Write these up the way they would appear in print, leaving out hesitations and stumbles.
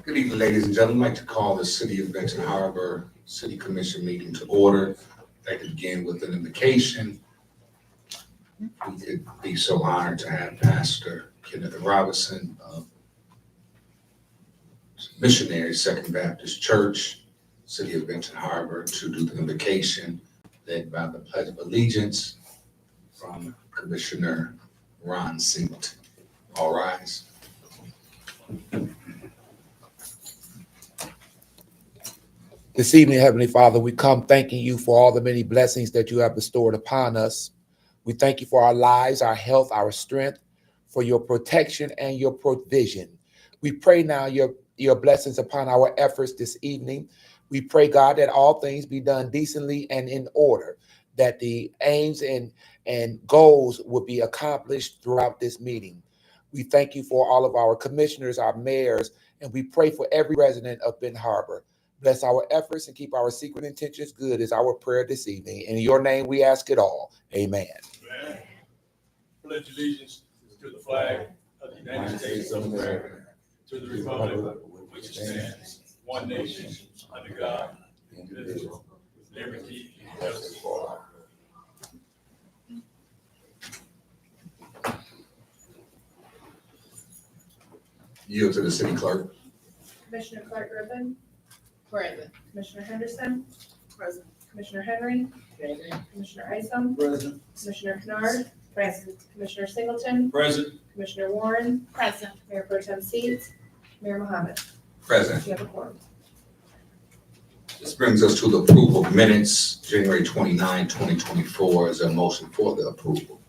Good evening, ladies and gentlemen. I'd like to call the City of Benton Harbor City Commission meeting to order. I'd like to begin with an invocation. We could be so honored to have Pastor Kenneth Robinson of Missionary Second Baptist Church, City of Benton Harbor, to do the invocation led by the Pledge of Allegiance from Commissioner Ron Singleton. All rise. This evening, Heavenly Father, we come thanking you for all the many blessings that you have bestowed upon us. We thank you for our lives, our health, our strength, for your protection and your provision. We pray now your blessings upon our efforts this evening. We pray, God, that all things be done decently and in order, that the aims and goals will be accomplished throughout this meeting. We thank you for all of our commissioners, our mayors, and we pray for every resident of Benton Harbor. Bless our efforts and keep our secret intentions good is our prayer this evening. In your name we ask it all. Amen. Amen. Pledge allegiance to the flag of the United States of America, to the republic which stands one nation under God, indivisible, with liberty and justice for all. Yield to the city clerk. Commissioner Clark Griffin, Present. Commissioner Henderson, Present. Commissioner Henry, Present. Commissioner Isom, Present. Commissioner Kennard, Present. Commissioner Singleton, Present. Commissioner Warren, Present. Mayor Pro Tem Seats, Mayor Mohammed. Present. You have a quorum. This brings us to the approval of minutes, January 29, 2024. Is there a motion for the approval?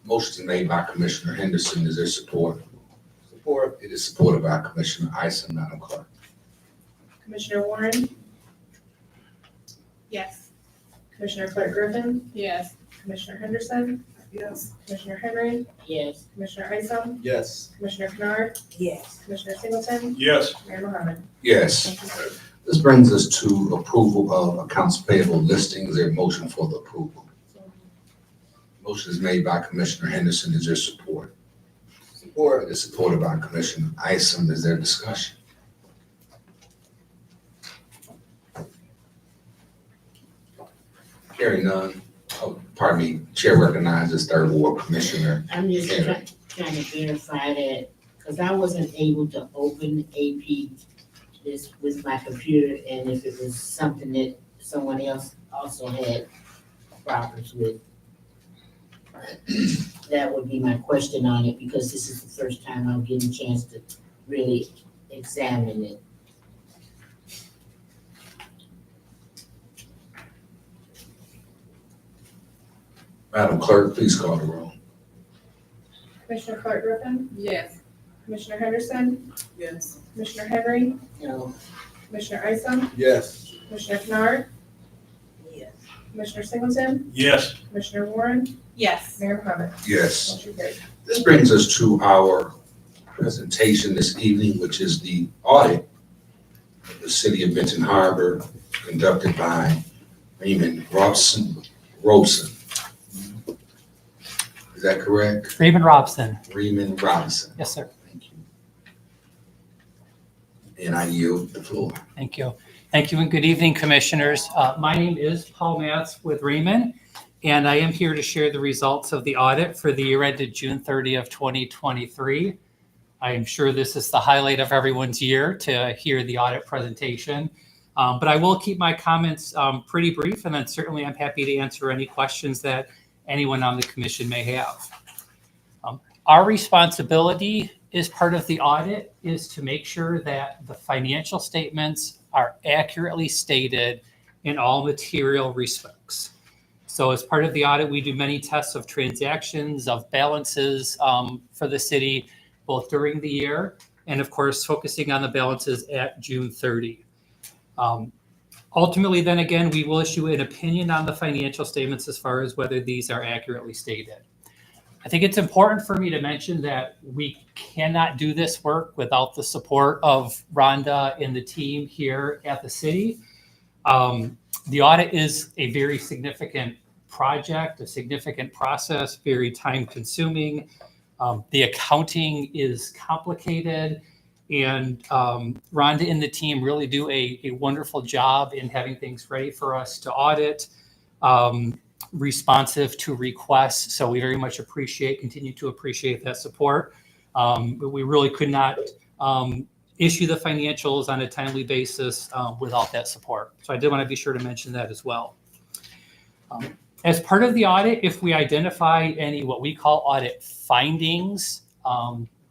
Motion is made by Commissioner Henderson. Is there support? Support. It is supported by Commissioner Isom, Madam Clerk. Commissioner Warren, Yes. Commissioner Clark Griffin, Yes. Commissioner Henderson, Yes. Commissioner Henry, Yes. Commissioner Isom, Yes. Commissioner Kennard, Yes. Commissioner Singleton, Yes. Mayor Mohammed. Yes. Thank you, sir. This brings us to approval of accounts payable listing. Is there a motion for the approval? Motion is made by Commissioner Henderson. Is there support? Support. It is supported by Commissioner Isom. Is there discussion? Hearing none. Oh, pardon me. Chair recognizes Third Ward Commissioner. I'm just Henry. trying to verify that, because I wasn't able to open AP this with my computer, and if it was something that someone else also had problems with. That would be my question on it, because this is the first time I'm getting a chance to really examine it. Madam Clerk, please call the roll. Commissioner Clark Griffin, Yes. Commissioner Henderson, Yes. Commissioner Henry, No. Commissioner Isom, Yes. Commissioner Kennard, Yes. Commissioner Singleton, Yes. Commissioner Warren, Yes. Mayor Mohammed. Yes. Motion carried. This brings us to our presentation this evening, which is the audit of the City of Benton Harbor conducted by Raymond Robson. Is that correct? Raymond Robson. Raymond Robinson. Yes, sir. Thank you. And I yield the floor. Thank you. Thank you and good evening, commissioners. My name is Paul Matz with Raymond, and I am here to share the results of the audit for the year ended June 30 of 2023. I am sure this is the highlight of everyone's year to hear the audit presentation, but I will keep my comments pretty brief, and then certainly I'm happy to answer any questions that anyone on the commission may have. Our responsibility as part of the audit is to make sure that the financial statements are accurately stated in all material respects. So as part of the audit, we do many tests of transactions, of balances for the city, both during the year and of course, focusing on the balances at June 30. Ultimately, then again, we will issue an opinion on the financial statements as far as whether these are accurately stated. I think it's important for me to mention that we cannot do this work without the support of Rhonda and the team here at the city. The audit is a very significant project, a significant process, very time consuming. The accounting is complicated, and Rhonda and the team really do a wonderful job in having things ready for us to audit, responsive to requests. So we very much continue to appreciate that support. But we really could not issue the financials on a timely basis without that support. So I did want to be sure to mention that as well. As part of the audit, if we identify any what we call audit findings,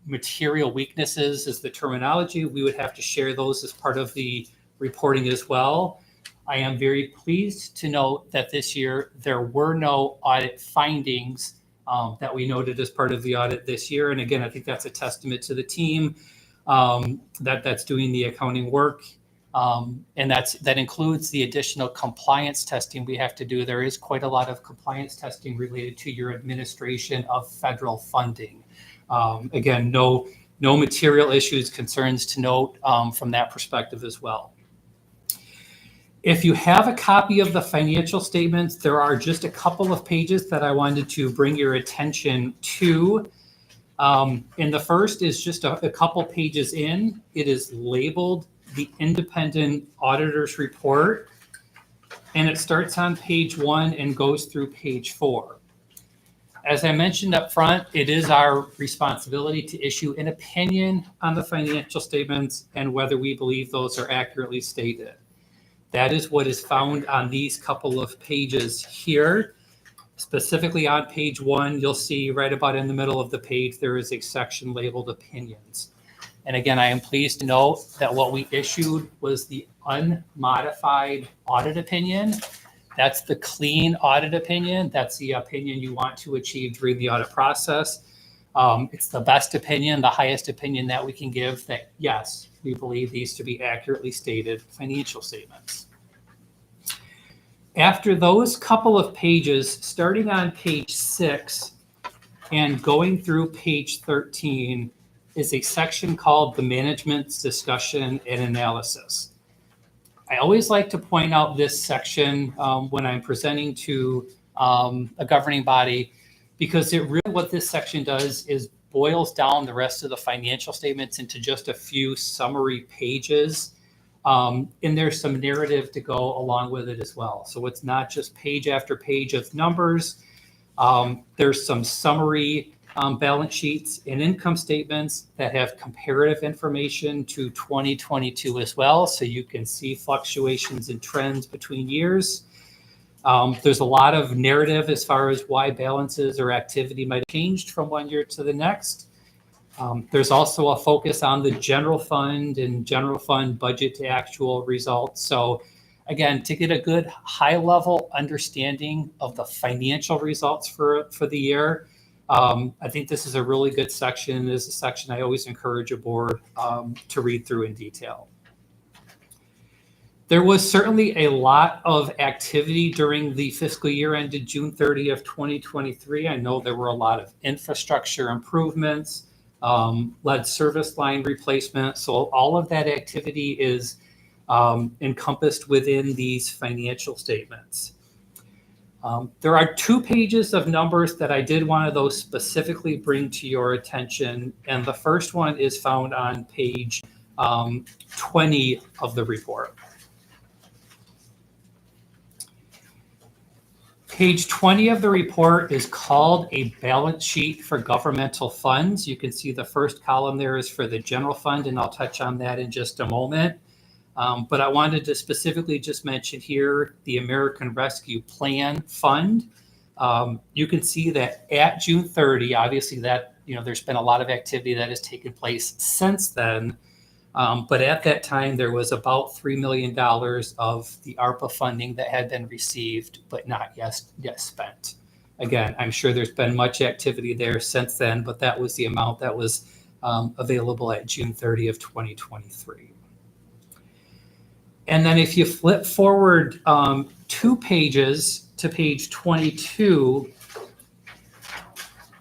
material weaknesses is the terminology, we would have to share those as part of the reporting as well. I am very pleased to note that this year there were no audit findings that we noted as part of the audit this year. And again, I think that's a testament to the team that's doing the accounting work. And that includes the additional compliance testing we have to do. There is quite a lot of compliance testing related to your administration of federal funding. Again, no material issues, concerns to note from that perspective as well. If you have a copy of the financial statements, there are just a couple of pages that I wanted to bring your attention to. And the first is just a couple pages in. It is labeled the Independent Auditor's Report, and it starts on page 1 and goes through page 4. As I mentioned up front, it is our responsibility to issue an opinion on the financial statements and whether we believe those are accurately stated. That is what is found on these couple of pages here. Specifically on page 1, you'll see right about in the middle of the page, there is a section labeled opinions. And again, I am pleased to note that what we issued was the unmodified audit opinion. That's the clean audit opinion. That's the opinion you want to achieve during the audit process. It's the best opinion, the highest opinion that we can give that, yes, we believe these to be accurately stated financial statements. After those couple of pages, starting on page 6 and going through page 13, is a section called the Management's Discussion and Analysis. I always like to point out this section when I'm presenting to a governing body, because it really what this section does is boils down the rest of the financial statements into just a few summary pages. And there's some narrative to go along with it as well. So it's not just page after page of numbers. There's some summary balance sheets and income statements that have comparative information to 2022 as well, so you can see fluctuations and trends between years. There's a lot of narrative as far as why balances or activity might have changed from one year to the next. There's also a focus on the general fund and general fund budget to actual results. So again, to get a good high-level understanding of the financial results for the year, I think this is a really good section. This is a section I always encourage a board to read through in detail. There was certainly a lot of activity during the fiscal year ended June 30 of 2023. I know there were a lot of infrastructure improvements, lead service line replacement. So all of that activity is encompassed within these financial statements. There are 2 pages of numbers that I did want to specifically bring to your attention. And the first one is found on page 20 of the report. Page 20 of the report is called a balance sheet for governmental funds. You can see the first column there is for the general fund, and I'll touch on that in just a moment. But I wanted to specifically just mention here the American Rescue Plan Fund. You can see that at June 30, obviously that, there's been a lot of activity that has taken place since then. But at that time, there was about $3 million of the ARPA funding that had been received, but not yet spent. Again, I'm sure there's been much activity there since then, but that was the amount that was available at June 30 of 2023. And then if you flip forward 2 pages to page 22,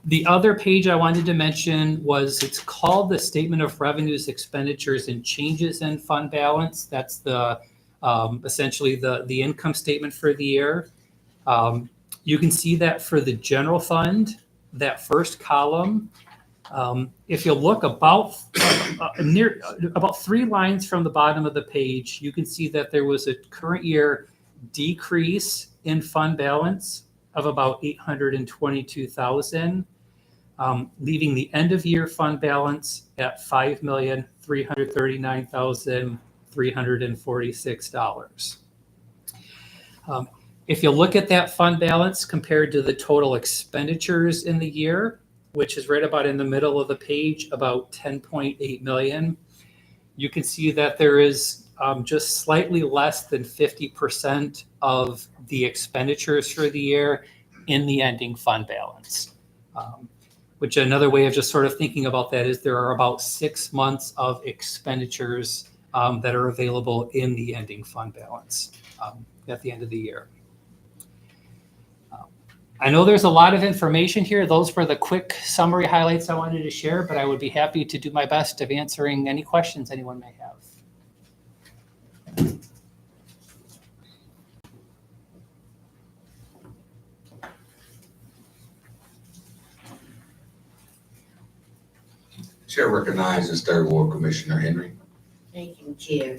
the other page I wanted to mention it's called the Statement of Revenues, Expenditures, and Changes in Fund Balance. That's the essentially the income statement for the year. You can see that for the general fund, that first column If you look about 3 lines from the bottom of the page, you can see that there was a current year decrease in fund balance of about 822,000, leaving the end of year fund balance at $5,339,346. If you look at that fund balance compared to the total expenditures in the year, which is right about in the middle of the page, about 10.8 million, you can see that there is just slightly less than 50% of the expenditures for the year in the ending fund balance. Which another way of just sort of thinking about that is there are about 6 months of expenditures that are available in the ending fund balance at the end of the year. I know there's a lot of information here. Those were the quick summary highlights I wanted to share, but I would be happy to do my best of answering any questions anyone may have. Chair recognizes Third Ward Commissioner Henry. Thank you, Chair.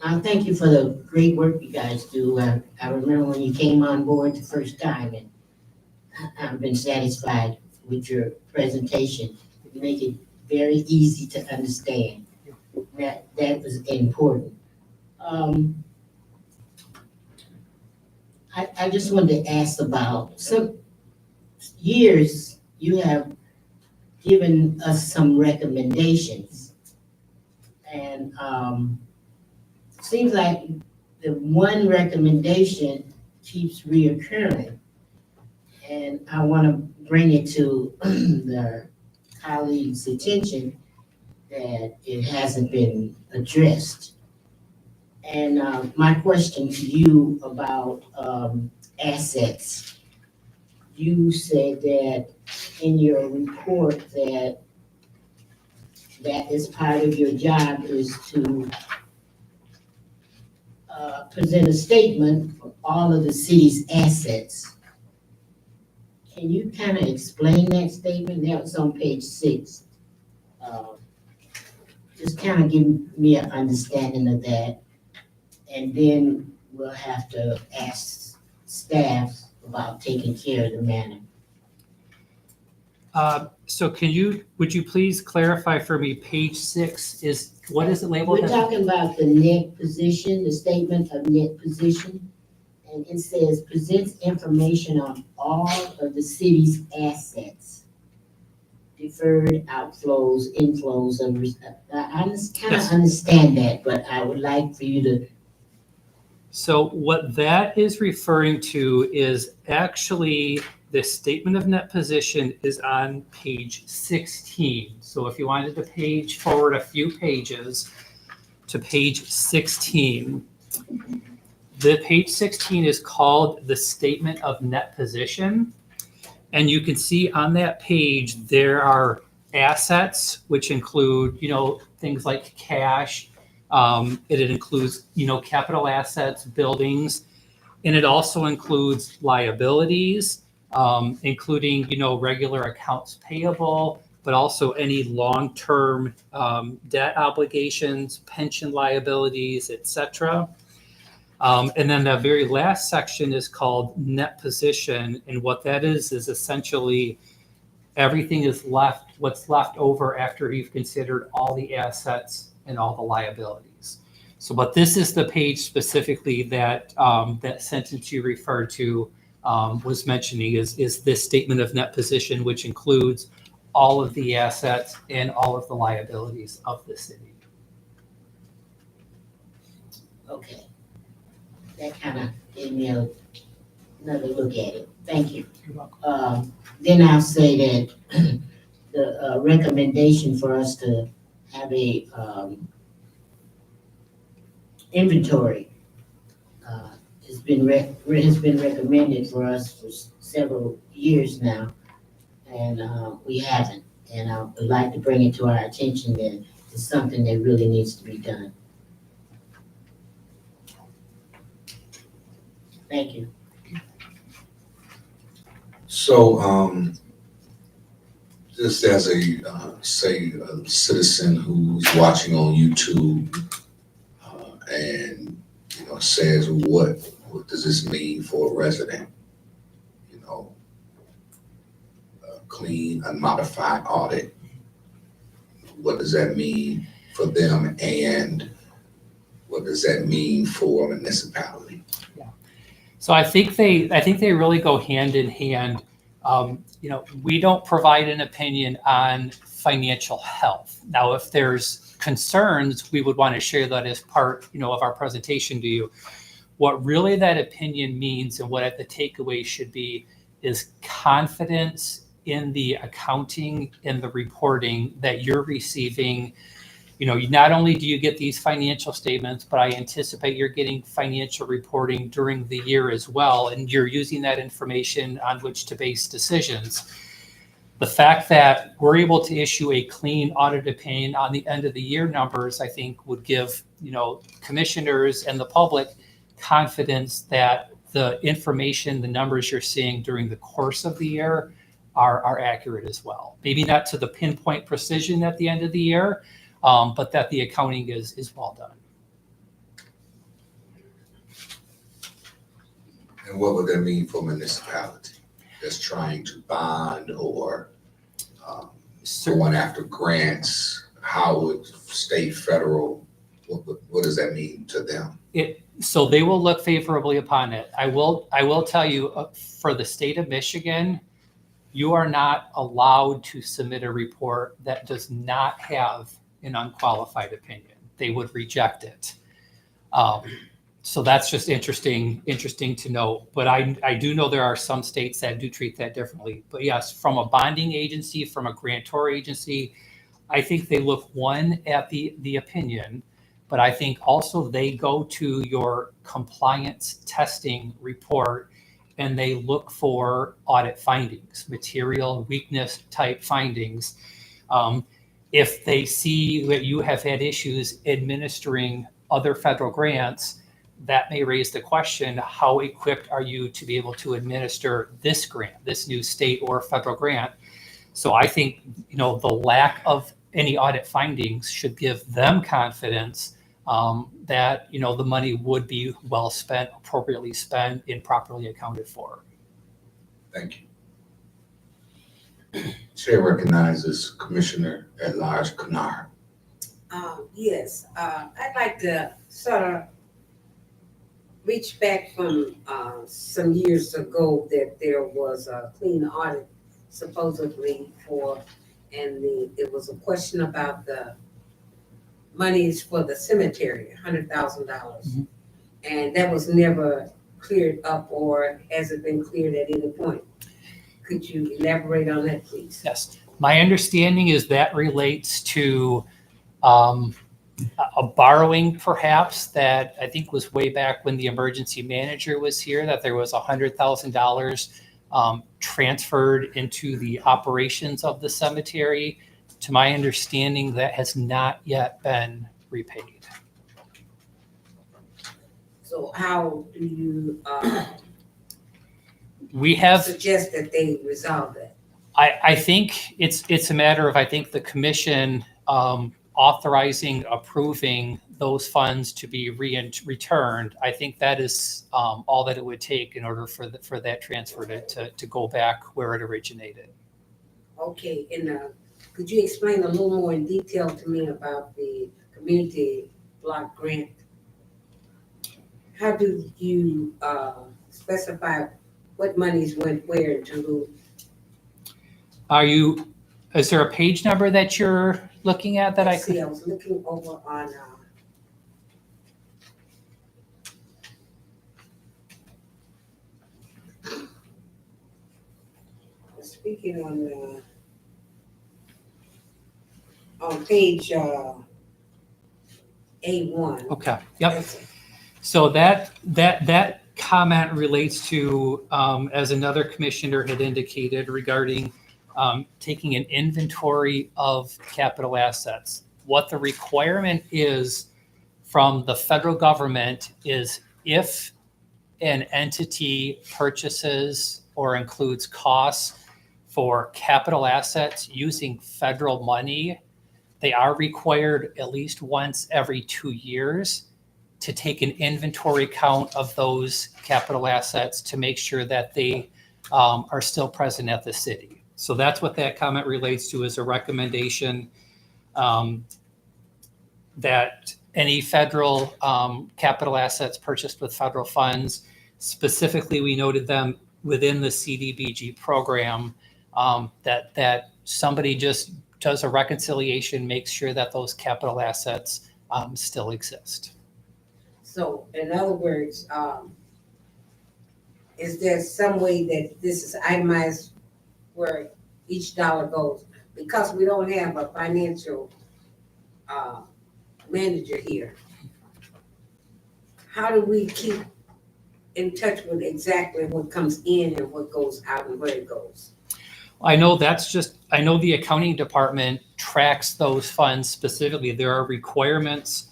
I thank you for the great work you guys do. I remember when you came on board the first time, and I've been satisfied with your presentation. You make it very easy to understand. That was important. I just wanted to ask about some years you have given us some recommendations, and seems like the one recommendation keeps reoccurring. And I want to bring it to the colleagues' attention that it hasn't been addressed. And my question to you about assets. You said that in your report that is part of your job is to present a statement of all of the city's assets. Can you kind of explain that statement? That was on page 6. Just kind of give me an understanding of that. And then we'll have to ask staff about taking care of the matter. So would you please clarify for me, page 6 what is it labeled? We're talking about the net position, the statement of net position. And it says presents information on all of the city's assets. Deferred outflows, inflows, and I kind of understand that, but I would like for you to. So what that is referring to is actually the statement of net position is on page 16. So if you wanted to page forward a few pages to page 16, the page 16 is called the statement of net position. And you can see on that page, there are assets, which include, things like cash. It includes, capital assets, buildings, and it also includes liabilities, including, regular accounts payable, but also any long-term debt obligations, pension liabilities, etc. And then the very last section is called net position. And what that is essentially everything is what's left over after you've considered all the assets and all the liabilities. But this is the page specifically that that sentence you referred to was mentioning is this statement of net position, which includes all of the assets and all of the liabilities of the city. Okay. That kind of gave me another look at it. Thank you. You're welcome. Then I'll say that the recommendation for us to have a inventory has been recommended for us for several years now, and we haven't. And I would like to bring it to our attention that it's something that really needs to be done. Thank you. So, just as a, say, a citizen who's watching on YouTube, and, you know, says, what does this mean for a resident? You know, a clean, unmodified audit. What does that mean for them, and what does that mean for a municipality? So I think they really go hand in hand. You know, we don't provide an opinion on financial health. Now, if there's concerns, we would want to share that as part, you know, of our presentation to you. What really that opinion means and what the takeaway should be is confidence in the accounting and the reporting that you're receiving. You know, not only do you get these financial statements, but I anticipate you're getting financial reporting during the year as well, and you're using that information on which to base decisions. The fact that we're able to issue a clean audit opinion on the end of the year numbers, I think would give, you know, commissioners and the public confidence that the information, the numbers you're seeing during the course of the year are accurate as well. Maybe not to the pinpoint precision at the end of the year, but that the accounting is well done. And what would that mean for a municipality that's trying to bond or going after grants? How would state, federal, what does that mean to them? So they will look favorably upon it. I will tell you, for the state of Michigan, you are not allowed to submit a report that does not have an unqualified opinion. They would reject it. So that's just interesting to know. But I do know there are some states that do treat that differently. But yes, from a bonding agency, from a grantor agency, I think they look, one, at the opinion, but I think also they go to your compliance testing report and they look for audit findings, material weakness type findings. If they see that you have had issues administering other federal grants, that may raise the question, how equipped are you to be able to administer this grant, this new state or federal grant? So I think, you know, the lack of any audit findings should give them confidence that, you know, the money would be well spent, appropriately spent, and properly accounted for. Thank you. Chair recognizes Commissioner at Large Kennard. Yes, I'd like to sort of reach back from some years ago that there was a clean audit supposedly for, and it was a question about the monies for the cemetery, $100,000. And that was never cleared up, or has it been cleared at any point? Could you elaborate on that, please? Yes, my understanding is that relates to a borrowing perhaps that I think was way back when the emergency manager was here, that there was $100,000 transferred into the operations of the cemetery. To my understanding, that has not yet been repaid. So how do you We have, suggest that they resolve that? I think it's a matter of, I think the commission authorizing, approving those funds to be returned. I think that is all that it would take in order for that transfer to go back where it originated. Okay, and could you explain a little more in detail to me about the community block grant? How do you specify what monies went where to who? Is there a page number that you're looking at that I See, could? I was looking over on speaking on page A1. Okay, yep. So that comment relates to, as another commissioner had indicated regarding taking an inventory of capital assets. What the requirement is from the federal government is if an entity purchases or includes costs for capital assets using federal money, they are required at least once every 2 years to take an inventory count of those capital assets to make sure that they are still present at the city. So that's what that comment relates to, is a recommendation that any federal capital assets purchased with federal funds, specifically we noted them within the CDBG program, that somebody just does a reconciliation, makes sure that those capital assets still exist. So in other words, is there some way that this is itemized where each dollar goes? Because we don't have a financial manager here. How do we keep in touch with exactly what comes in and what goes out and where it goes? I know I know the accounting department tracks those funds specifically. There are requirements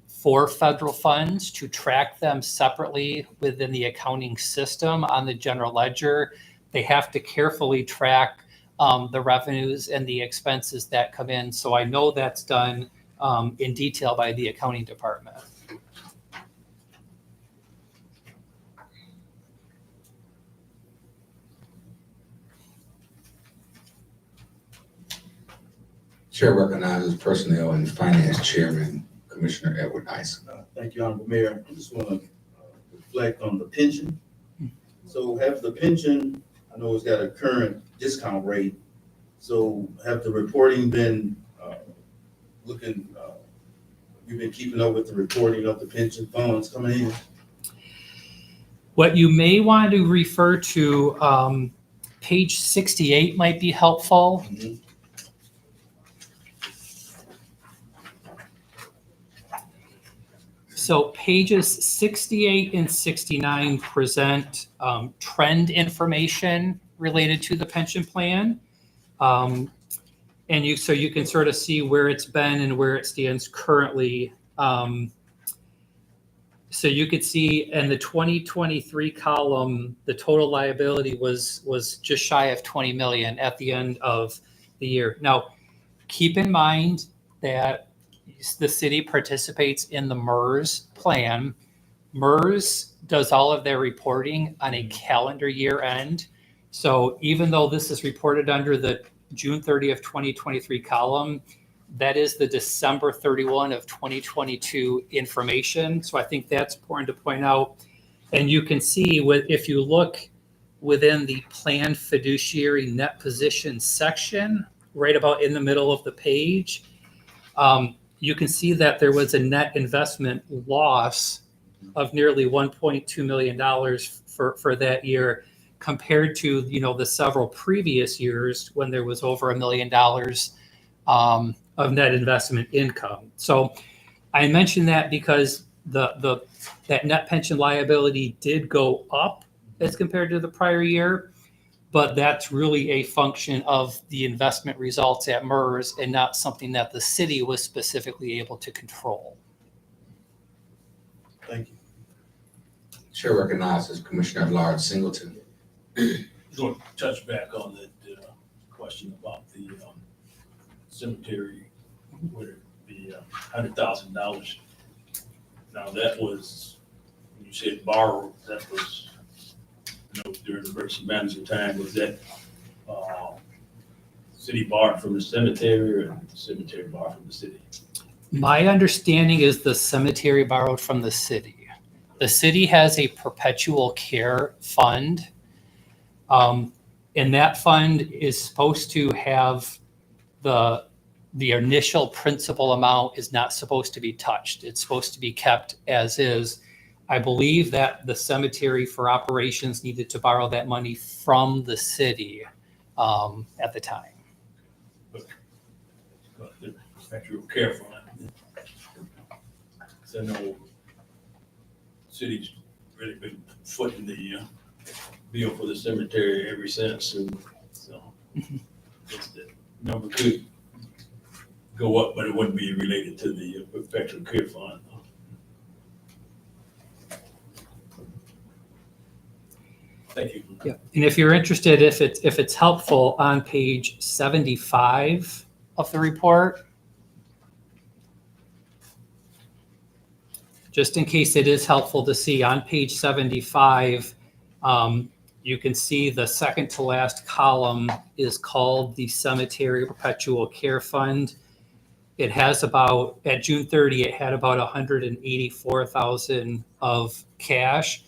for federal funds to track them separately within the accounting system on the general ledger. They have to carefully track the revenues and the expenses that come in. So I know that's done in detail by the accounting department. Chair recognizes Personnel and Finance Chairman, Commissioner Edward Isom. Thank you, Honorable Mayor. I just want to reflect on the pension. So have the pension, I know it's got a current discount rate. So have the reporting been you've been keeping up with the reporting of the pension funds coming in? What you may want to refer to, page 68 might be helpful. Mhm. So pages 68 and 69 present trend information related to the pension plan. So you can sort of see where it's been and where it stands currently. So you could see in the 2023 column, the total liability was just shy of 20 million at the end of the year. Now, keep in mind that the city participates in the MERS plan. MERS does all of their reporting on a calendar year end. So even though this is reported under the June 30 of 2023 column, that is the December 31 of 2022 information. So I think that's important to point out. And you can see if you look within the planned fiduciary net position section, right about in the middle of the page, you can see that there was a net investment loss of nearly $1.2 million for that year, compared to the several previous years when there was over $1 million of net investment income. So I mentioned that because that net pension liability did go up as compared to the prior year, but that's really a function of the investment results at MERS and not something that the city was specifically able to control. Thank you. Chair recognizes Commissioner at Large Singleton. Just want to touch back on that question about the cemetery, where the $100,000. Now that was, when you said borrowed, that was, during the emergency management time, was that city borrowed from the cemetery or the cemetery borrowed from the city? My understanding is the cemetery borrowed from the city. The city has a perpetual care fund. And that fund is supposed to have the initial principal amount is not supposed to be touched. It's supposed to be kept as is. I believe that the cemetery for operations needed to borrow that money from the city at the time. The perpetual care fund. So I know city's really been footing the bill for the cemetery ever since, and so it's the number could go up, but it wouldn't be related to the perpetual care fund. Thank you. Yeah, and if you're interested, if it's helpful, on page 75 of the report, just in case it is helpful to see, on page 75, you can see the second to last column is called the Cemetery Perpetual Care Fund. It has about, at June 30, it had about 184,000 of cash.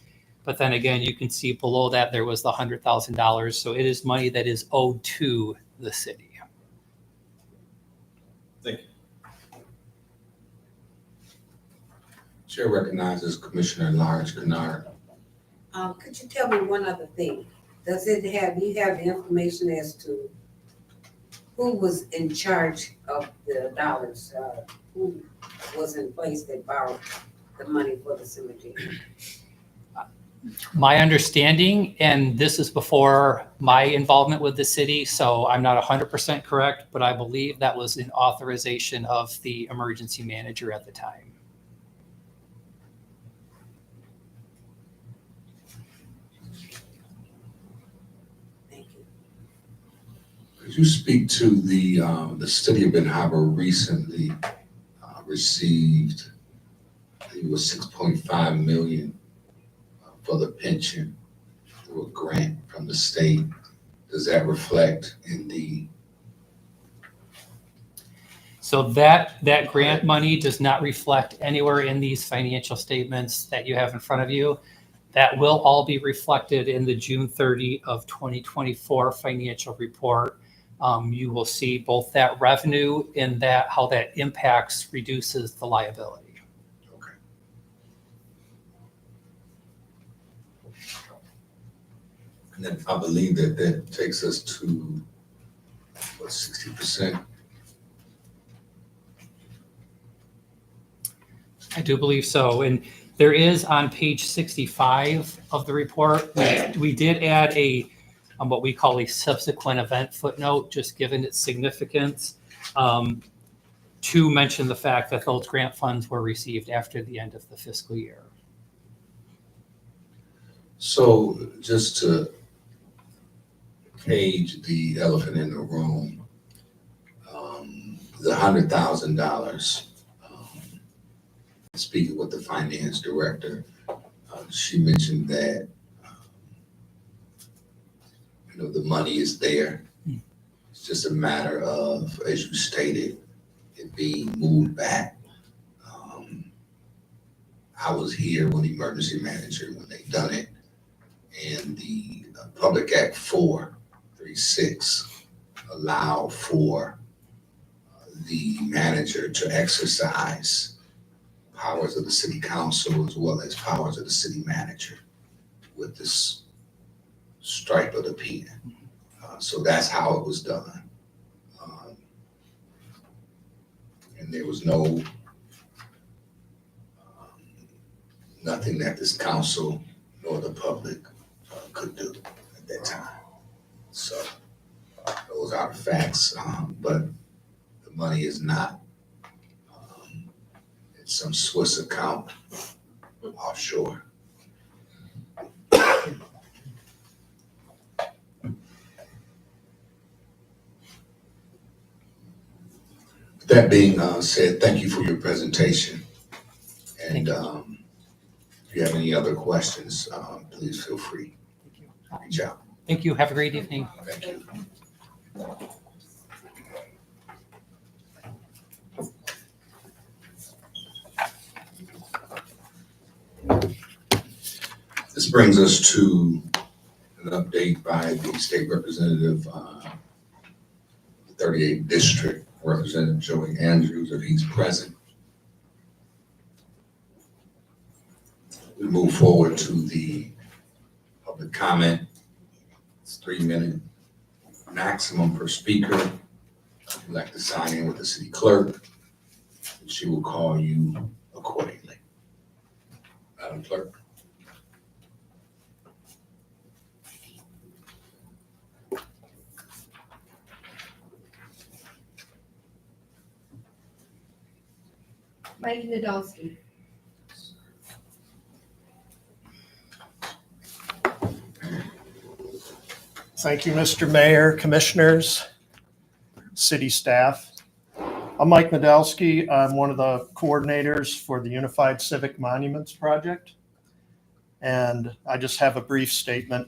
But then again, you can see below that there was the $100,000. So it is money that is owed to the city. Thank you. Chair recognizes Commissioner Lawrence Kennard. Could you tell me one other thing? Does it have, you have the information as to who was in charge of the dollars? Who was in place that borrowed the money for the cemetery? My understanding, and this is before my involvement with the city, so I'm not 100% correct, but I believe that was an authorization of the emergency manager at the time. Thank you. Could you speak to the city of Ben Harbor recently received, I think it was 6.5 million for the pension through a grant from the state. Does that reflect in the, So that grant money does not reflect anywhere in these financial statements that you have in front of you. That will all be reflected in the June 30 of 2024 financial report. You will see both that revenue and that how that impacts, reduces the liability. okay. And then I believe that takes us to, what, 60%? I do believe so. And there is on page 65 of the report, we did add what we call a subsequent event footnote, just given its significance, to mention the fact that those grant funds were received after the end of the fiscal year. So just to cage the elephant in the room, the $100,000, speaking with the finance director, she mentioned that, the money is there. It's just a matter of, as you stated, it being moved back. I was here when the emergency manager, when they done it, and the Public Act 436 allow for the manager to exercise powers of the city council as well as powers of the city manager with this stripe of the pen. So that's how it was done. And there was nothing that this council nor the public could do at that time. So those are the facts, but the money is not in some Swiss account offshore. That being said, thank you for your presentation. And if you have any other questions, please feel free to reach out. Thank you. Have a great evening. Thank you. This brings us to an update by the state representative, 38th District, Representative Joey Andrews, if he's present. We move forward to the public comment. It's 3-minute maximum per speaker. If you'd like to sign in with the city clerk, she will call you accordingly. Madam Clerk. Mike Nadolski. Thank you, Mr. Mayor, commissioners, city staff. I'm Mike Nadelsky. I'm one of the coordinators for the Unified Civic Monuments Project. And I just have a brief statement.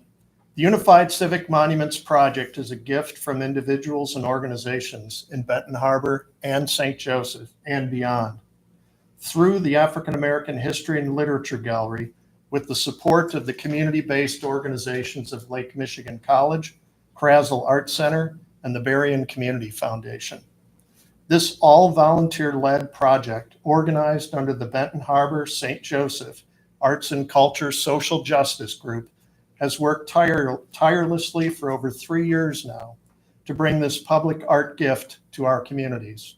The Unified Civic Monuments Project is a gift from individuals and organizations in Benton Harbor and St. Joseph and beyond. Through the African American History and Literature Gallery, with the support of the community-based organizations of Lake Michigan College, Krasl Art Center, and the Berrien Community Foundation. This all-volunteer-led project, organized under the Benton Harbor St. Joseph Arts and Culture Social Justice Group, has worked tirelessly for over 3 years now to bring this public art gift to our communities.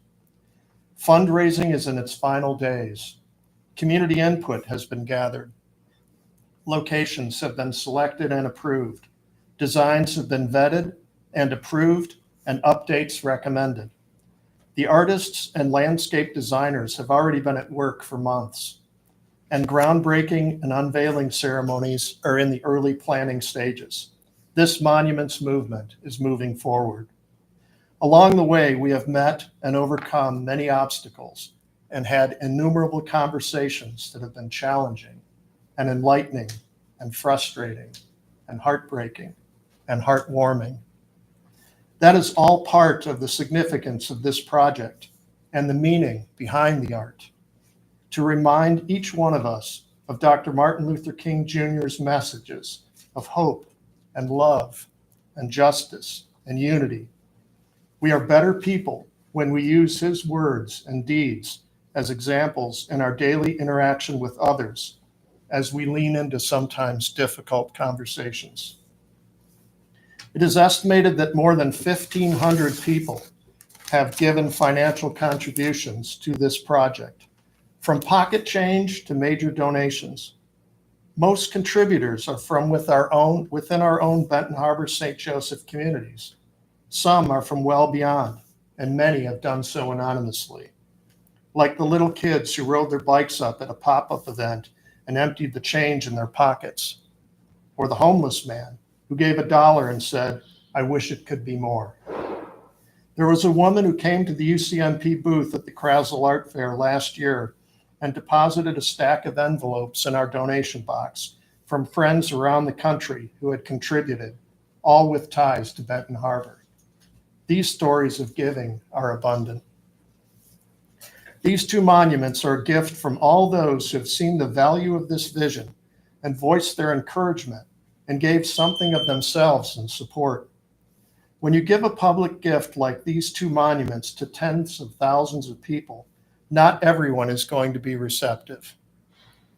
Fundraising is in its final days. Community input has been gathered. Locations have been selected and approved. Designs have been vetted and approved, and updates recommended. The artists and landscape designers have already been at work for months, and groundbreaking and unveiling ceremonies are in the early planning stages. This monuments movement is moving forward. Along the way, we have met and overcome many obstacles and had innumerable conversations that have been challenging and enlightening and frustrating and heartbreaking and heartwarming. That is all part of the significance of this project and the meaning behind the art. To remind each one of us of Dr. Martin Luther King Jr.'s messages of hope and love and justice and unity. We are better people when we use his words and deeds as examples in our daily interaction with others as we lean into sometimes difficult conversations. It is estimated that more than 1,500 people have given financial contributions to this project, from pocket change to major donations. Most contributors are from within our own Benton Harbor St. Joseph communities. Some are from well beyond, and many have done so anonymously. Like the little kids who rode their bikes up at a pop-up event and emptied the change in their pockets, or the homeless man who gave $1 and said, "I wish it could be more." There was a woman who came to the UCMP booth at the Krasl Art Fair last year and deposited a stack of envelopes in our donation box from friends around the country who had contributed, all with ties to Benton Harbor. These stories of giving are abundant. These two monuments are a gift from all those who have seen the value of this vision and voiced their encouragement and gave something of themselves in support. When you give a public gift like these two monuments to tens of thousands of people, not everyone is going to be receptive.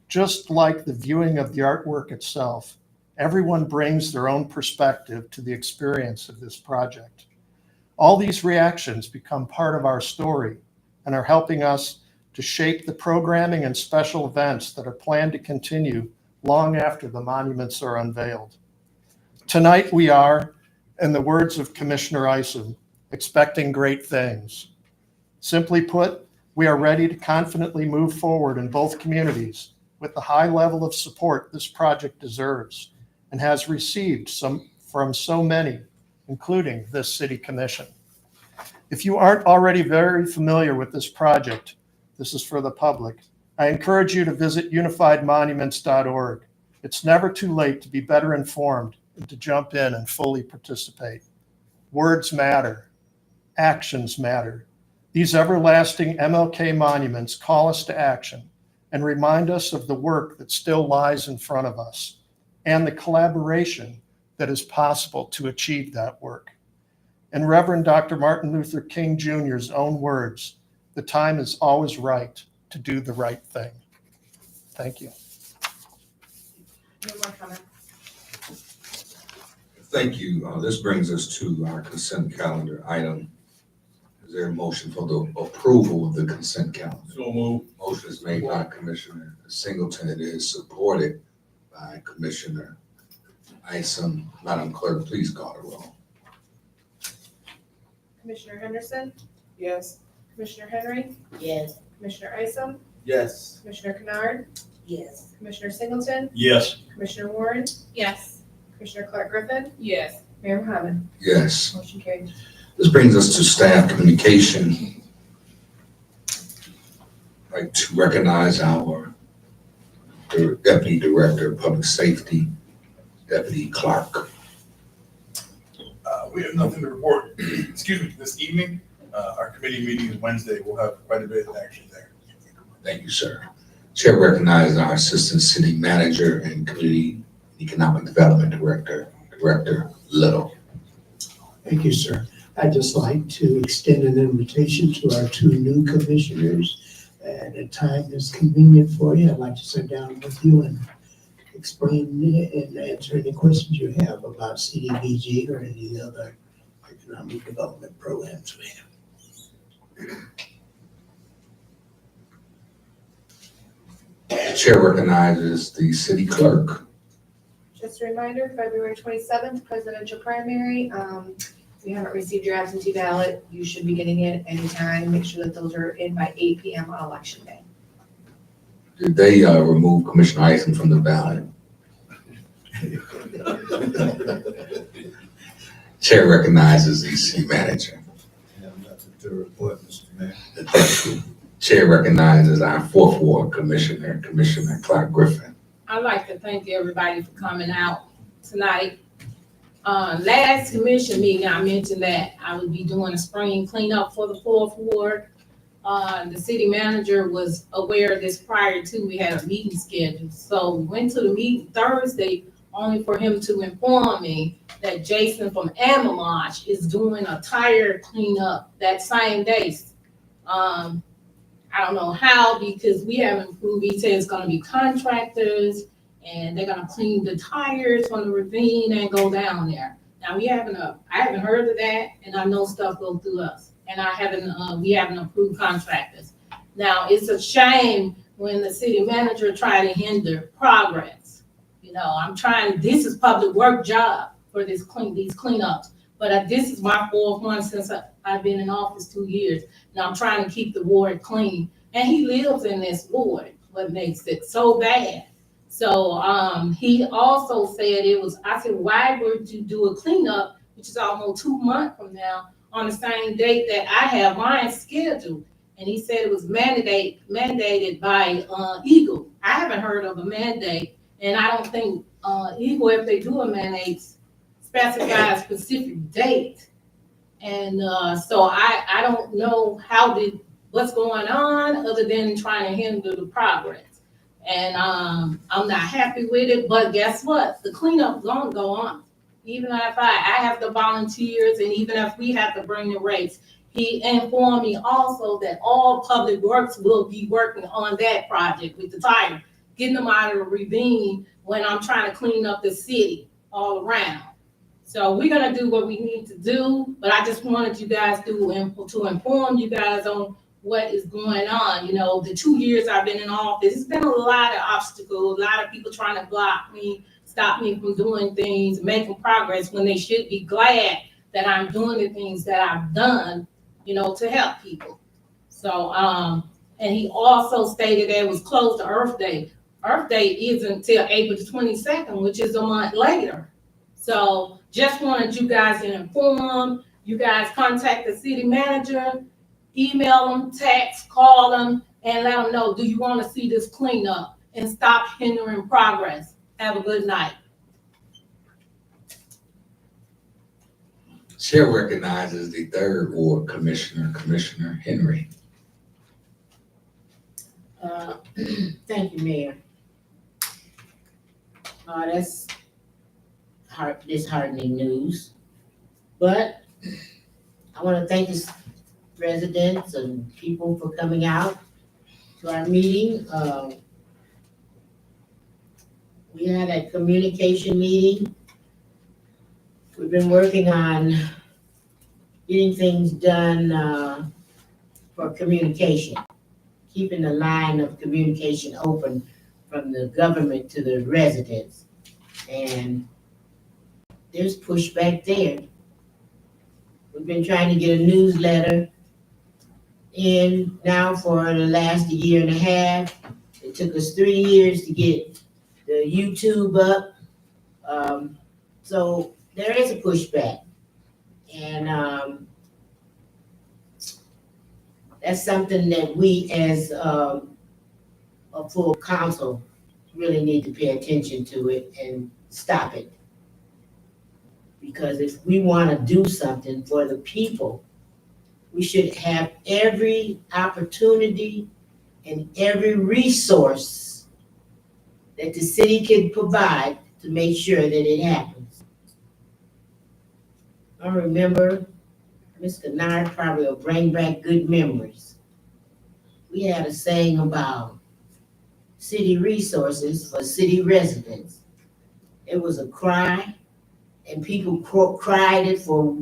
Just like the viewing of the artwork itself, everyone brings their own perspective to the experience of this project. All these reactions become part of our story and are helping us to shape the programming and special events that are planned to continue long after the monuments are unveiled. Tonight we are, in the words of Commissioner Isom, expecting great things. Simply put, we are ready to confidently move forward in both communities with the high level of support this project deserves and has received from so many, including this city commission. If you aren't already very familiar with this project, this is for the public, I encourage you to visit unifiedmonuments.org. It's never too late to be better informed and to jump in and fully participate. Words matter. Actions matter. These everlasting MLK monuments call us to action and remind us of the work that still lies in front of us and the collaboration that is possible to achieve that work. In Reverend Dr. Martin Luther King Jr.'s own words, the time is always right to do the right thing. Thank you. No more comments. Thank you. This brings us to our consent calendar item. Is there a motion for the approval of the consent calendar? So move. Motion is made by Commissioner Singleton. It is supported by Commissioner Isom. Madam Clerk, please call the roll. Commissioner Henderson, Yes. Commissioner Henry, Yes. Commissioner Isom, Yes. Commissioner Kennard, Yes. Commissioner Singleton, Yes. Commissioner Warren, Yes. Commissioner Clark Griffin, Yes. Mayor Mohammed, Yes. motion carried. This brings us to staff communication. I'd like to recognize our Deputy Director of Public Safety, Deputy Clark. We have nothing to report, excuse me, this evening. Our committee meeting is Wednesday. We'll have quite a bit of action there. Thank you, sir. Chair recognizes our Assistant City Manager and Community Economic Development Director, Director Little. Thank you, sir. I'd just like to extend an invitation to our two new commissioners. At a time that's convenient for you, I'd like to sit down with you and explain and answer any questions you have about CDBG or any other economic development programs we have. The chair recognizes the City Clerk. Just a reminder, February 27th, presidential primary. If you haven't received your absentee ballot, you should be getting it anytime. Make sure that those are in by 8 p.m. on election day. Did they remove Commissioner Isom from the ballot? Chair recognizes the City Manager. I have nothing to report, Mr. Mayor. Chair recognizes our Fourth Ward Commissioner, Commissioner Clark Griffin. I'd like to thank everybody for coming out tonight. Last commission meeting, I mentioned that I would be doing a spring cleanup for the Fourth Ward. The city manager was aware of this prior to, we had a meeting scheduled. So we went to the meeting Thursday, only for him to inform me that Jason from Amamage is doing a tire cleanup that same day. I don't know how, because we haven't approved. He said it's gonna be contractors and they're gonna clean the tires from the ravine and go down there. Now, I haven't heard of that, and I know stuff goes through us, and we haven't approved contractors. Now, it's a shame when the city manager try to hinder progress. You know, this is public work job for these cleanups, but this is my fourth one since I've been in office 2 years, and I'm trying to keep the ward clean. And he lives in this ward, what makes it so bad. So he also said I said, why would you do a cleanup, which is almost 2 months from now, on the same date that I have mine scheduled? And he said it was mandated by Eagle. I haven't heard of a mandate, and I don't think Eagle, if they do a mandate, specify a specific date. And so I don't know what's going on other than trying to hinder the progress. And I'm not happy with it, but guess what? The cleanup is gonna go on. Even if I have the volunteers, and even if we have to bring the rates. He informed me also that all public works will be working on that project with the tire, getting them out of the ravine when I'm trying to clean up the city all around. So we're gonna do what we need to do, but I just wanted you guys to inform you guys on what is going on. You know, the 2 years I've been in office, it's been a lot of obstacles, a lot of people trying to block me, stop me from doing things, making progress, when they should be glad that I'm doing the things that I've done, you know, to help people. So, and he also stated that it was close to Earth Day. Earth Day isn't until April the 22nd, which is a month later. So just wanted you guys to inform. You guys contact the city manager, email them, text, call them, and let them know, do you want to see this cleanup, and stop hindering progress. Have a good night. Chair recognizes the Third Ward Commissioner, Commissioner Henry. Thank you, Mayor. That's disheartening news, but I want to thank the residents and people for coming out to our meeting. We had a communication meeting. We've been working on getting things done for communication, keeping the line of communication open from the government to the residents. And there's pushback there. We've been trying to get a newsletter in now for the last year and a half. It took us 3 years to get the YouTube up. So there is a pushback. And that's something that we as a full council really need to pay attention to it and stop it. Because if we want to do something for the people, we should have every opportunity and every resource that the city can provide to make sure that it happens. I remember Mr. Kennard probably will bring back good memories. We had a saying about city resources for city residents. It was a cry, and people cried it for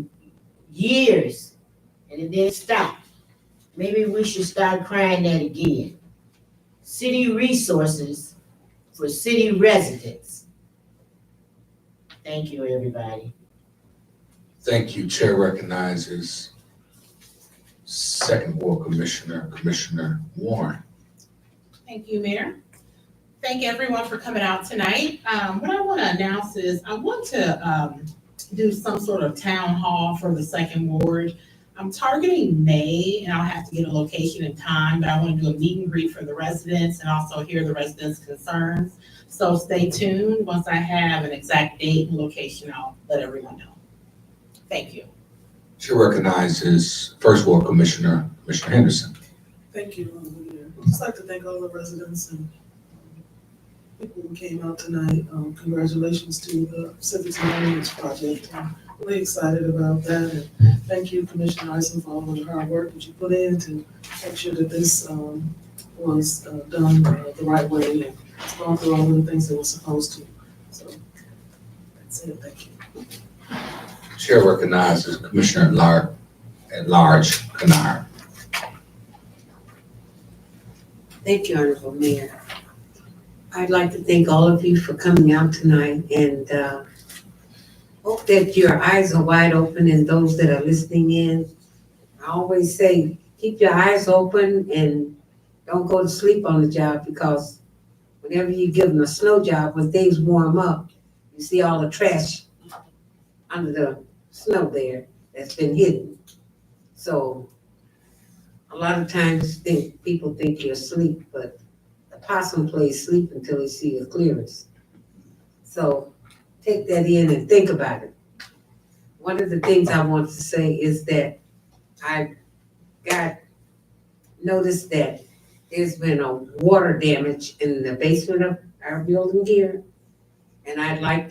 years, and it didn't stop. Maybe we should start crying that again. City resources for city residents. Thank you, everybody. Thank you. Chair recognizes Second Ward Commissioner, Commissioner Warren. Thank you, Mayor. Thank everyone for coming out tonight. What I want to announce is I want to do some sort of town hall for the Second Ward. I'm targeting May, and I'll have to get a location and time, but I want to do a meet and greet for the residents and also hear the residents' concerns. So stay tuned. Once I have an exact date and location, I'll let everyone know. Thank you. Chair recognizes First Ward Commissioner, Commissioner Henderson. Thank you, Mayor. I'd just like to thank all the residents and people who came out tonight. Congratulations to the Civics and Monuments Project. I'm really excited about that. And thank you, Commissioner Ison, for all of the hard work that you put in to make sure that this was done the right way and gone through all of the things that were supposed to. So that's it. Thank you. Chair recognizes Commissioner at Large Kennard. Thank you, Honorable Mayor. I'd like to thank all of you for coming out tonight and hope that your eyes are wide open and those that are listening in. I always say, keep your eyes open and don't go to sleep on the job, because whenever you give them a snow job, when things warm up, you see all the trash under the snow there that's been hidden. So a lot of times people think you're asleep, but the possum plays sleep until he sees the clearance. So take that in and think about it. One of the things I want to say is that I got noticed that there's been a water damage in the basement of our building here. And I'd like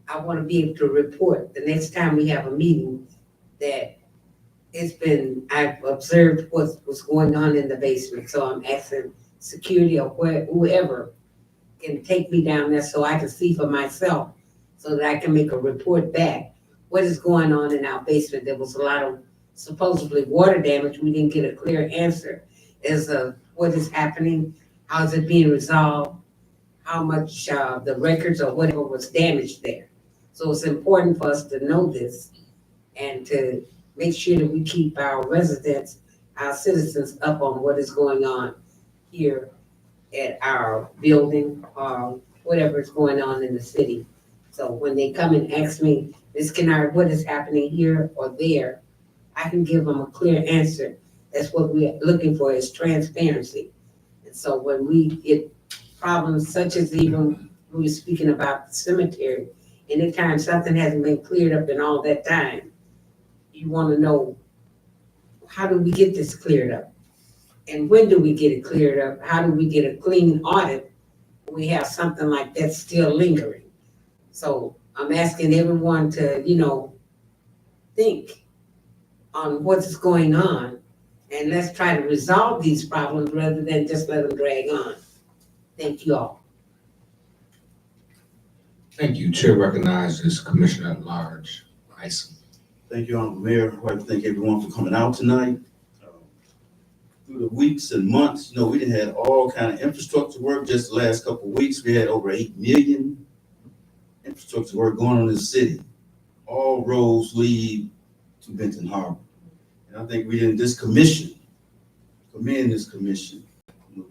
I want to be able to report the next time we have a meeting that I've observed what was going on in the basement. So I'm asking security or whoever can take me down there so I can see for myself, so that I can make a report back what is going on in our basement. There was a lot of supposedly water damage. We didn't get a clear answer as of what is happening, how is it being resolved, how much the records or whatever was damaged there. So it's important for us to know this and to make sure that we keep our residents, our citizens up on what is going on here at our building or whatever is going on in the city. So when they come and ask me, Ms. Kennard, what is happening here or there, I can give them a clear answer. That's what we're looking for, is transparency. And so when we get problems such as even we were speaking about the cemetery, anytime something hasn't been cleared up in all that time, you want to know, how do we get this cleared up? And when do we get it cleared up? How do we get a clean audit when we have something like that still lingering? So I'm asking everyone to, think on what's going on, and let's try to resolve these problems rather than just let them drag on. Thank you all. Thank you. Chair recognizes Commissioner at Large Ison. Thank you, Honorable Mayor. I'd like to thank everyone for coming out tonight. Through the weeks and months, we done had all kind of infrastructure work. Just the last couple of weeks, we had over 8 million infrastructure work going on in the city. All roads lead to Benton Harbor. And I think we didn't commend this commission.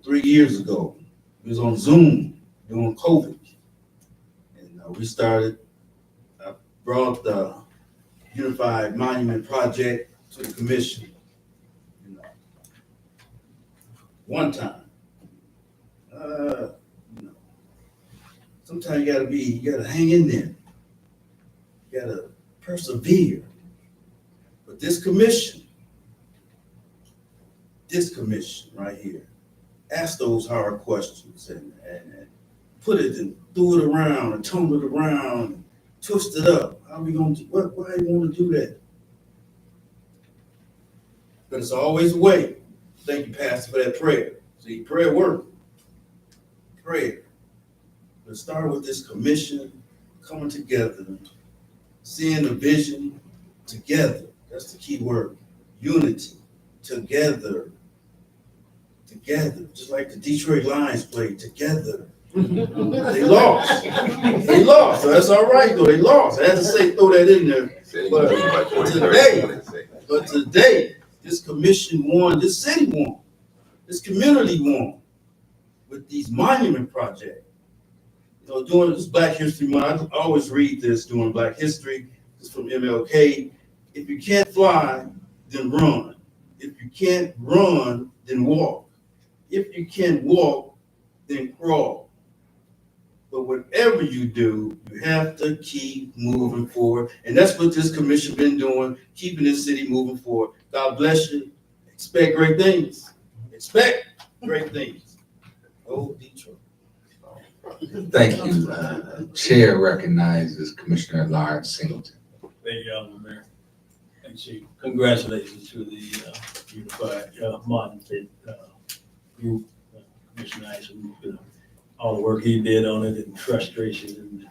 3 years ago, we was on Zoom during COVID. And I brought the Unified Monument Project to the commission. You know, one time. You know, sometimes you gotta hang in there. You gotta persevere. But this commission right here, ask those hard questions and put it and threw it around and tumble it around and twist it up. How are we gonna do, why do you wanna do that? But it's always a way. Thank you, Pastor, for that prayer. See, prayer work. Prayer. Let's start with this commission coming together, seeing the vision together. That's the key word. Unity. Together. Together. Just like the Detroit Lions played together. They lost. They lost. So that's all right though. They lost. I had to throw that in there. But today, this commission won, this city won, this community won with these monument projects. You know, during this Black History Month, I always read this during Black History. It's from MLK. If you can't fly, then run. If you can't run, then walk. If you can't walk, then crawl. But whatever you do, you have to keep moving forward. And that's what this commission been doing, keeping this city moving forward. God bless you. Expect great things. Expect great things. Go Detroit. Thank you. Chair recognizes Commissioner Lawrence Singleton. Thank you, Alderman Mayor. And Chief, congratulations to the Unified Monument group, Commissioner Isom, all the work he did on it and frustration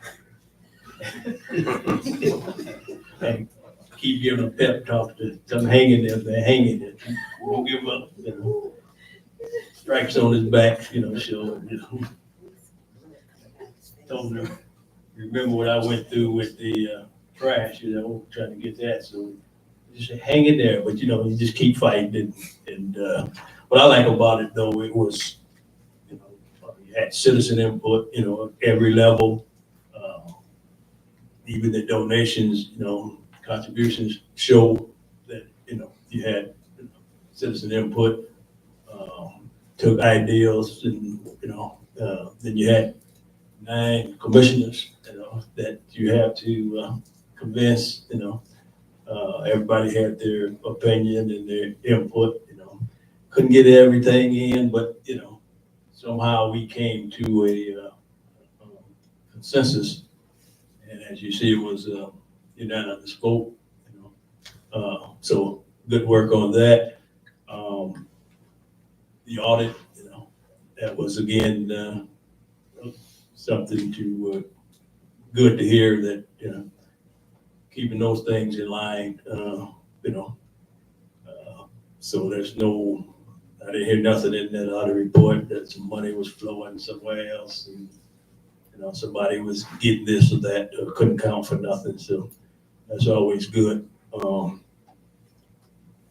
and keep giving a pep talk to them hanging there, they're hanging there. Don't give up, you know. Stripes on his back, show, Told him, remember what I went through with the trash, trying to get that, so just hang in there, but you just keep fighting and what I like about it though, it was, you had citizen input, at every level, even the donations, contributions show that, you had citizen input, took ideals and, then you had 9 commissioners, that you have to convince, everybody had their opinion and their input, couldn't get everything in, but, somehow we came to a consensus. And as you see, it was a unanimous vote, so good work on that. The audit, that was again, something to, good to hear that, keeping those things in line, so there's no, I didn't hear nothing in that audit report that some money was flowing somewhere else and, somebody was getting this or that, or couldn't count for nothing, so that's always good. Some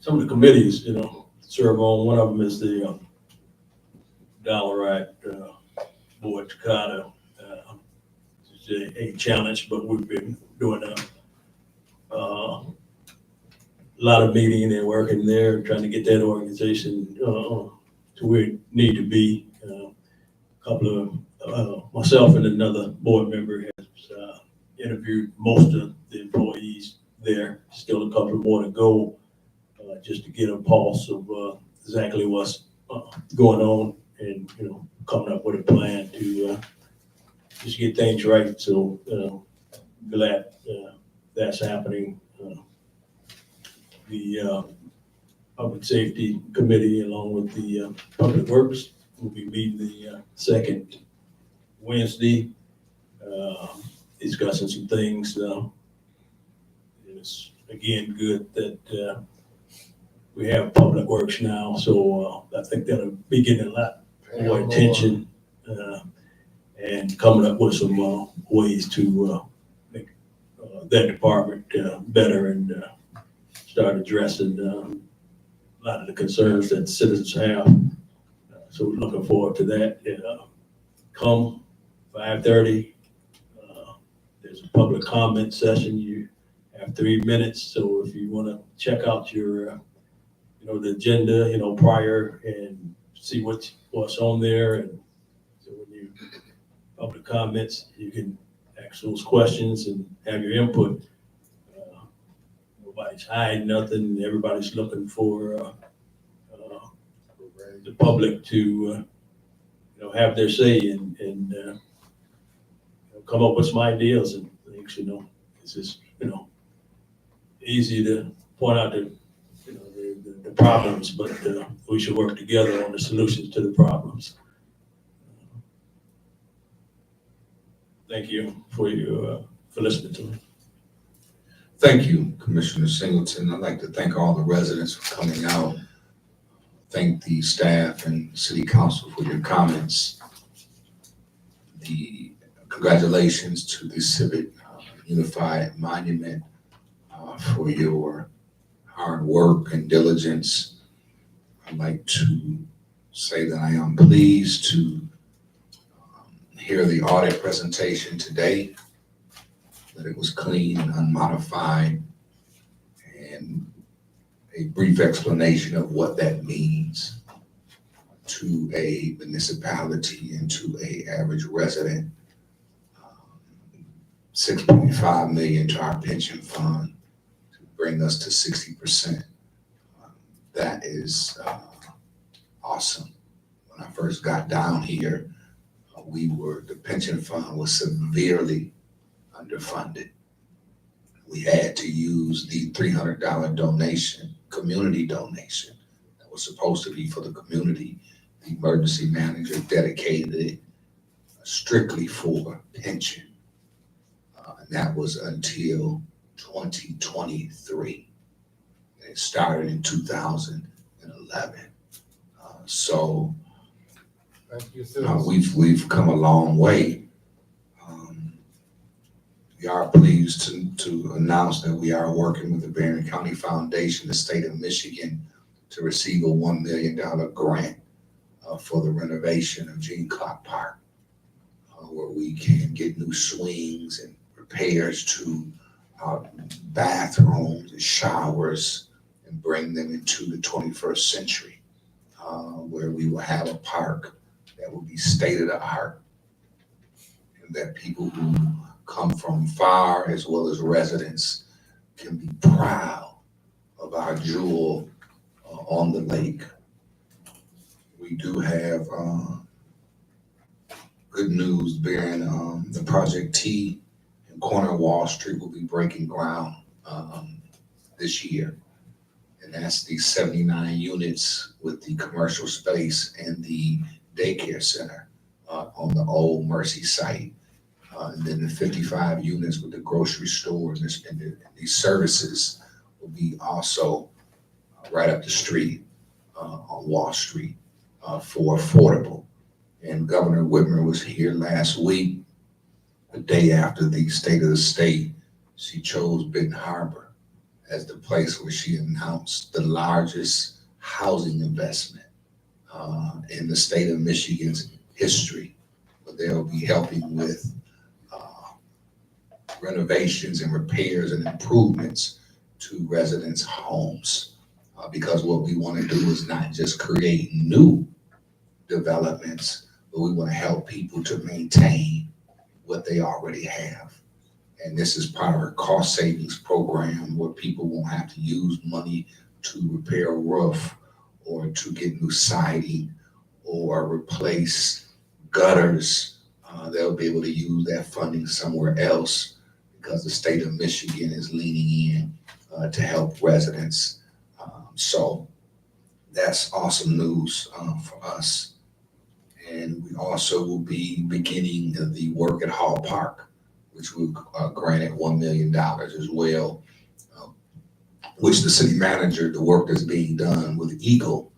of the committees, serve on, one of them is the Dollarite Board Takata. It's a challenge, but we've been doing a lot of meeting and working there, trying to get that organization to where it need to be. A couple of myself and another board member has interviewed most of the employees there. Still a couple more to go, just to get a pulse of exactly what's going on and coming up with a plan to just get things right. So glad that's happening. The Public Safety Committee, along with the Public Works, will be meeting the second Wednesday, discussing some things. It's again good that we have Public Works now, so I think that'll be getting a lot more attention and coming up with some ways to make that department better and start addressing a lot of the concerns that citizens have. So we're looking forward to that. Come 5:30, public comment session. You have 3 minutes, so if you want to check out your, the agenda, prior and see what's on there, and so when you public comments, you can ask those questions and have your input. Nobody's hiding nothing. Everybody's looking for the public to have their say and come up with some ideas and things. It's just easy to point out the problems, but we should work together on the solutions to the problems. Thank you for listening to me. Thank you, Commissioner Singleton. I'd like to thank all the residents for coming out. Thank the staff and city council for your comments. The congratulations to the Civic Unified Monument for your hard work and diligence. I'd like to say that I am pleased to hear the audit presentation today, that it was clean and unmodified, and a brief explanation of what that means to a municipality and to a average resident. 6.5 million to our pension fund to bring us to 60%. That is awesome. When I first got down here, the pension fund was severely underfunded. We had to use the $300 donation, community donation, that was supposed to be for the community. The emergency manager dedicated it strictly for pension. And that was until 2023. It started in 2011. So Thank you, sir. we've come a long way. We are pleased to announce that we are working with the Barron County Foundation, the state of Michigan, to receive a $1 million grant for the renovation of Gene Clark Park, where we can get new swings and repairs to our bathrooms and showers and bring them into the 21st century, where we will have a park that will be state of the art, and that people who come from far as well as residents can be proud of our jewel on the lake. We do have good news bearing the Project T and corner Wall Street will be breaking ground this year. And that's the 79 units with the commercial space and the daycare center on the old Mercy site. And then the 55 units with the grocery stores and these services will be also right up the street on Wall Street for affordable. And Governor Whitmer was here last week, the day after the State of the State. She chose Benton Harbor as the place where she announced the largest housing investment in the state of Michigan's history. But they'll be helping with renovations and repairs and improvements to residents' homes. Because what we want to do is not just create new developments, but we want to help people to maintain what they already have. And this is part of our cost savings program where people won't have to use money to repair a roof or to get new siding or replace gutters. They'll be able to use that funding somewhere else because the state of Michigan is leaning in to help residents. So that's awesome news for us. And we also will be beginning the work at Hall Park, which we granted $1 million as well, which the city manager, the work that's being done with Eagle,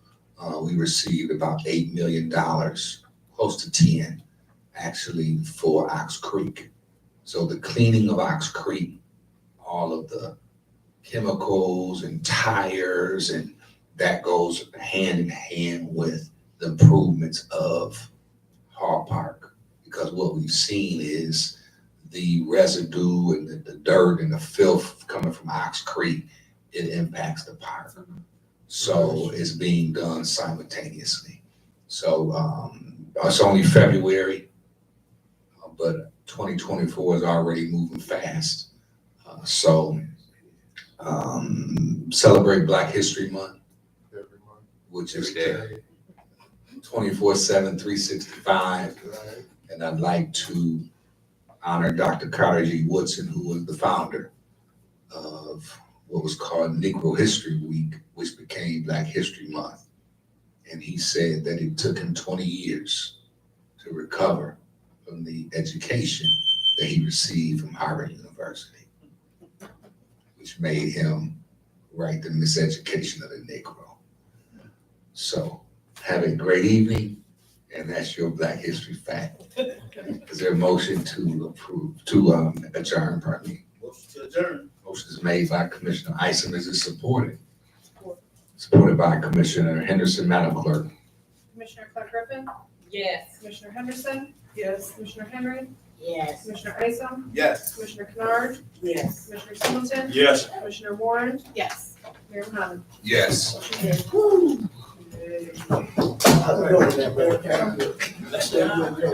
we received about $8 million, close to 10, actually, for Ox Creek. So the cleaning of Ox Creek, all of the chemicals and tires, and that goes hand in hand with the improvements of Hall Park. Because what we've seen is the residue and the dirt and the filth coming from Ox Creek, it impacts the park. So it's being done simultaneously. So it's only February, but 2024 is already moving fast. So celebrate Black History Month, which is 24/7, 365. And I'd like to honor Dr. Carter G. Woodson, who was the founder of what was called Negro History Week, which became Black History Month. And he said that it took him 20 years to recover from the education that he received from Harvard University, which made him write the Miseducation of the Negro. So have a great evening, and that's your Black History fact. Is there a motion to adjourn, pardon me? Motion to adjourn. Motion is made by Commissioner Isom. Is it supported? Supported by Commissioner Henderson. Madam Clerk. Commissioner Clark Griffin, Yes. Commissioner Henderson, Yes. Commissioner Henry, Yes. Commissioner Isom, Yes. Commissioner Kennard, Yes. Commissioner Singleton, Yes. Commissioner Warren, Yes. Mayor Mohammed. Yes. Motion carries. I don't know that, but